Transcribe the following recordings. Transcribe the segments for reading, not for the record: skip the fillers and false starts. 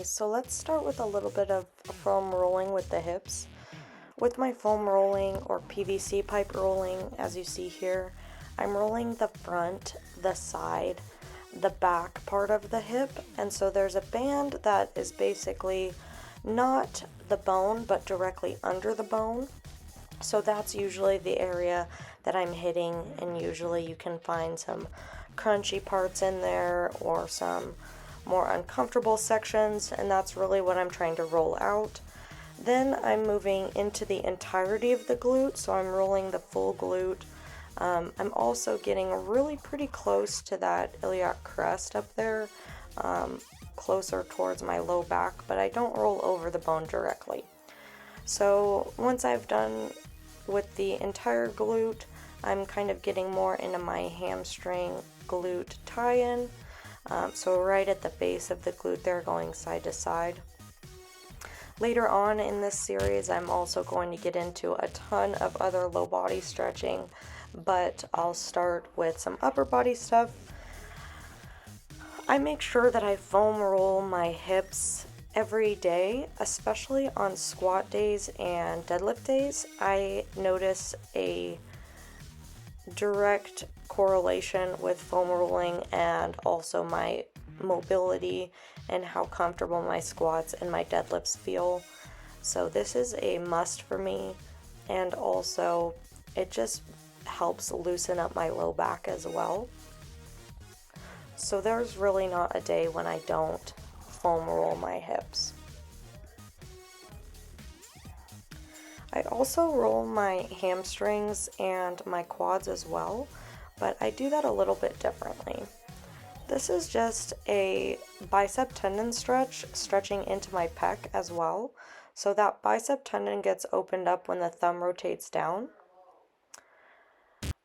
So let's start with a little bit of foam rolling with the hips. With my foam rolling or PVC pipe rolling, as you see here, I'm rolling the front, the side, the back part of the hip, and so there's a band that is basically not the bone but directly under the bone. So that's usually the area that I'm hitting, and usually you can find some crunchy parts in there or some more uncomfortable sections, and that's really what I'm trying to roll out. Then I'm moving into the entirety of the glute, so I'm rolling the full glute. I'm also getting really pretty close to that iliac crest up there, closer towards my low back, but I don't roll over the bone directly. So once I've done with the entire glute, I'm kind of getting more into my hamstring glute tie-in. So right at the base of the glute there, going side to side. Later on in this series, I'm also going to get into a ton of other low body stretching, but I'll start with some upper body stuff. I make sure that I foam roll my hips every day, especially on squat days and deadlift days. I notice a direct correlation with foam rolling and also my mobility and how comfortable my squats and my deadlifts feel. So this is a must for me, and also it just helps loosen up my low back as well. So there's really not a day when I don't foam roll my hips. I also roll my hamstrings and my quads as well, but I do that a little bit differently. This is just a bicep tendon stretch, stretching into my pec as well. So that bicep tendon gets opened up when the thumb rotates down.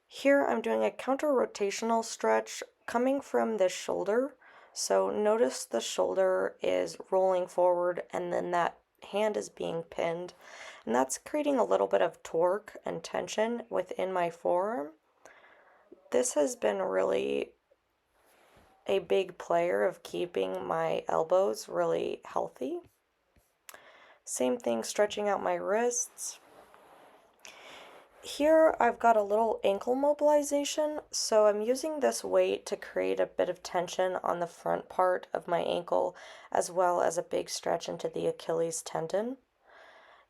Here I'm doing a counter-rotational stretch coming from the shoulder. So notice the shoulder is rolling forward and then that hand is being pinned. And that's creating a little bit of torque and tension within my forearm. This has been really a big player of keeping my elbows really healthy. Same thing, stretching out my wrists. Here I've got a little ankle mobilization, so I'm using this weight to create a bit of tension on the front part of my ankle, as well as a big stretch into the Achilles tendon.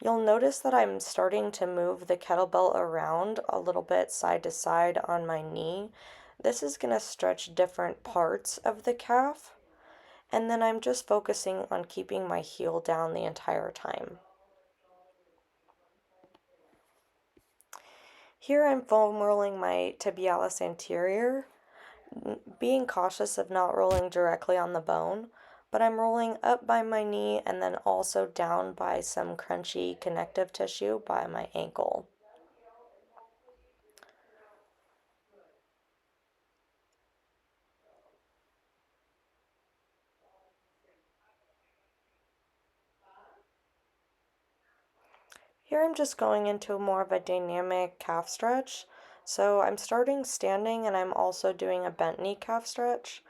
You'll notice that I'm starting to move the kettlebell around a little bit side to side on my knee. This is going to stretch different parts of the calf, and then I'm just focusing on keeping my heel down the entire time. Here I'm foam rolling my tibialis anterior, being cautious of not rolling directly on the bone, but I'm rolling up by my knee and then also down by some crunchy connective tissue by my ankle. Here I'm just going into more of a dynamic calf stretch. So I'm starting standing and I'm also doing a bent knee calf stretch.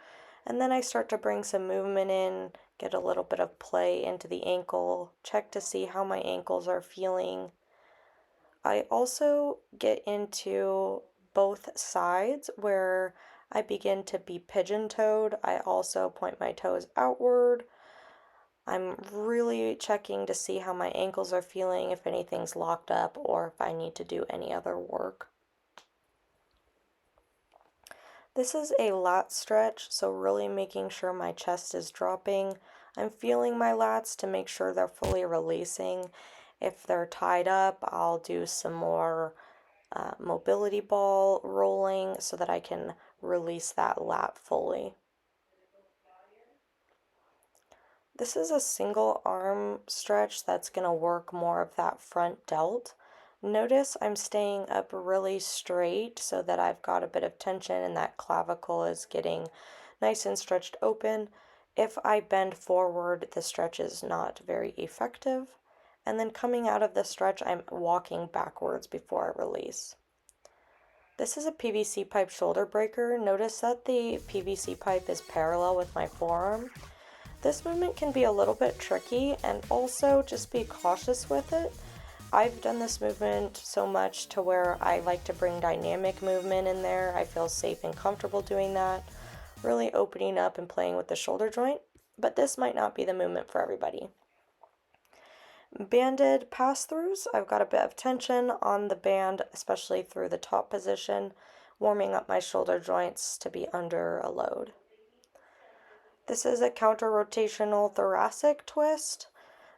And then I start to bring some movement in, get a little bit of play into the ankle, check to see how my ankles are feeling. I also get into both sides where I begin to be pigeon-toed. I also point my toes outward. I'm really checking to see how my ankles are feeling, if anything's locked up, or if I need to do any other work. This is a lat stretch, so really making sure my chest is dropping. I'm feeling my lats to make sure they're fully releasing. If they're tied up, I'll do some more mobility ball rolling so that I can release that lat fully. This is a single arm stretch that's going to work more of that front delt. Notice I'm staying up really straight so that I've got a bit of tension and that clavicle is getting nice and stretched open. If I bend forward, the stretch is not very effective. And then coming out of the stretch, I'm walking backwards before I release. This is a PVC pipe shoulder breaker. Notice that the PVC pipe is parallel with my forearm. This movement can be a little bit tricky, and also just be cautious with it. I've done this movement so much to where I like to bring dynamic movement in there. I feel safe and comfortable doing that, really opening up and playing with the shoulder joint, but this might not be the movement for everybody. Banded pass-throughs, I've got a bit of tension on the band, especially through the top position, warming up my shoulder joints to be under a load. This is a counter-rotational thoracic twist.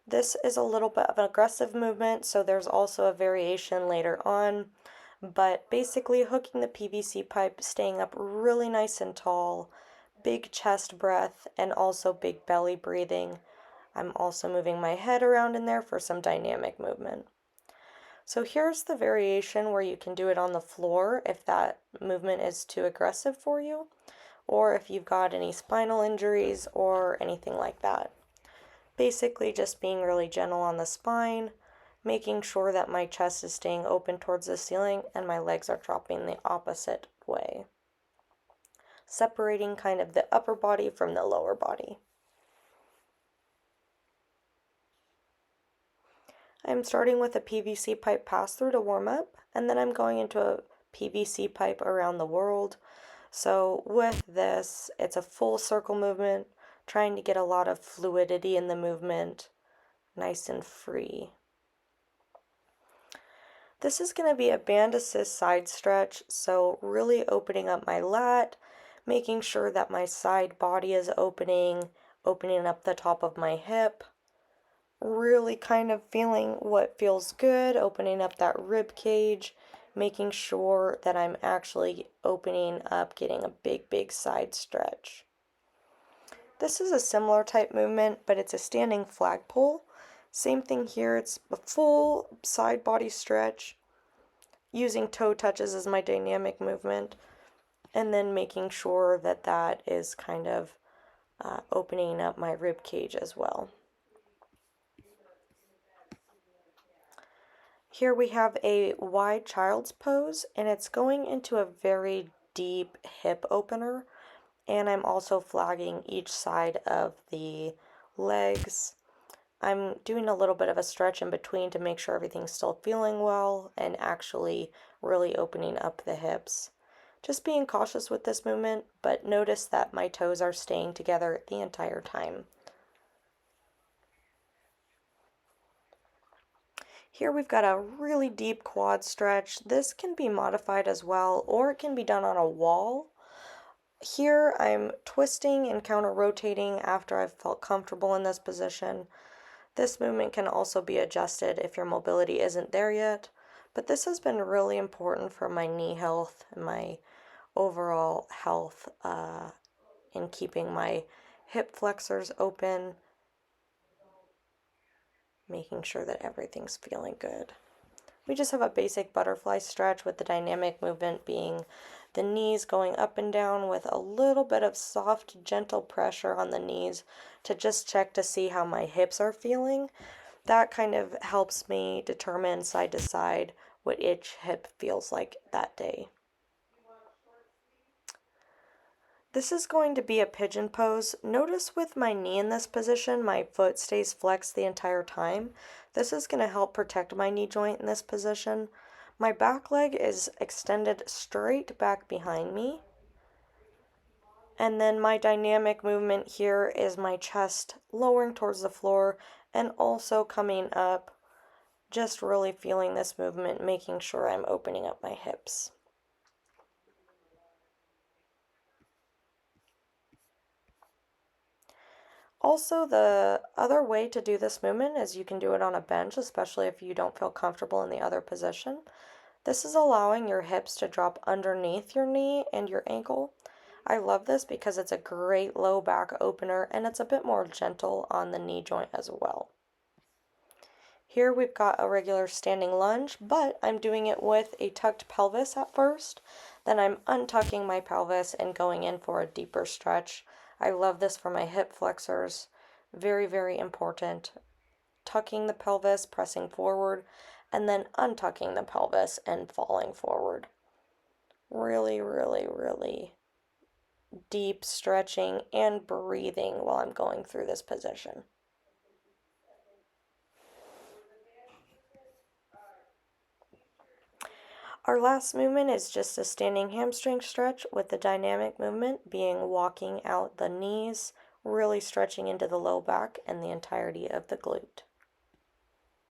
This is a little bit of an aggressive movement, so there's also a variation later on, but basically hooking the PVC pipe, staying up really nice and tall, big chest breath, and also big belly breathing. I'm also moving my head around in there for some dynamic movement. So here's the variation where you can do it on the floor if that movement is too aggressive for you, or if you've got any spinal injuries or anything like that. Basically just being really gentle on the spine, making sure that my chest is staying open towards the ceiling and my legs are dropping the opposite way. Separating kind of the upper body from the lower body. I'm starting with a PVC pipe pass-through to warm up, and then I'm going into a PVC pipe around the world. So with this, it's a full circle movement, trying to get a lot of fluidity in the movement, nice and free. This is going to be a band assist side stretch, so really opening up my lat, making sure that my side body is opening up the top of my hip, really kind of feeling what feels good, opening up that rib cage, making sure that I'm actually opening up, getting a big side stretch. This is a similar type movement, but it's a standing flagpole. Same thing here, it's a full side body stretch, using toe touches as my dynamic movement, and then making sure that that is kind of opening up my rib cage as well. Here we have a wide child's pose, and it's going into a very deep hip opener, and I'm also flagging each side of the legs. I'm doing a little bit of a stretch in between to make sure everything's still feeling well and actually really opening up the hips. Just being cautious with this movement, but notice that my toes are staying together the entire time. Here we've got a really deep quad stretch. This can be modified as well, or it can be done on a wall. Here I'm twisting and counter-rotating after I've felt comfortable in this position. This movement can also be adjusted if your mobility isn't there yet, but this has been really important for my knee health and my overall health in keeping my hip flexors open, making sure that everything's feeling good. We just have a basic butterfly stretch with the dynamic movement being the knees going up and down with a little bit of soft, gentle pressure on the knees to just check to see how my hips are feeling. That kind of helps me determine side to side what each hip feels like that day. This is going to be a pigeon pose. Notice with my knee in this position, my foot stays flexed the entire time. This is going to help protect my knee joint in this position. My back leg is extended straight back behind me. And then my dynamic movement here is my chest lowering towards the floor and also coming up. Just really feeling this movement, making sure I'm opening up my hips. Also, the other way to do this movement is you can do it on a bench, especially if you don't feel comfortable in the other position. This is allowing your hips to drop underneath your knee and your ankle. I love this because it's a great low back opener and it's a bit more gentle on the knee joint as well. Here we've got a regular standing lunge, but I'm doing it with a tucked pelvis at first. Then I'm untucking my pelvis and going in for a deeper stretch. I love this for my hip flexors. Very important. Tucking the pelvis, pressing forward, and then untucking the pelvis and falling forward. Really deep stretching and breathing while I'm going through this position. Our last movement is just a standing hamstring stretch, with the dynamic movement being walking out the knees, really stretching into the low back and the entirety of the glute.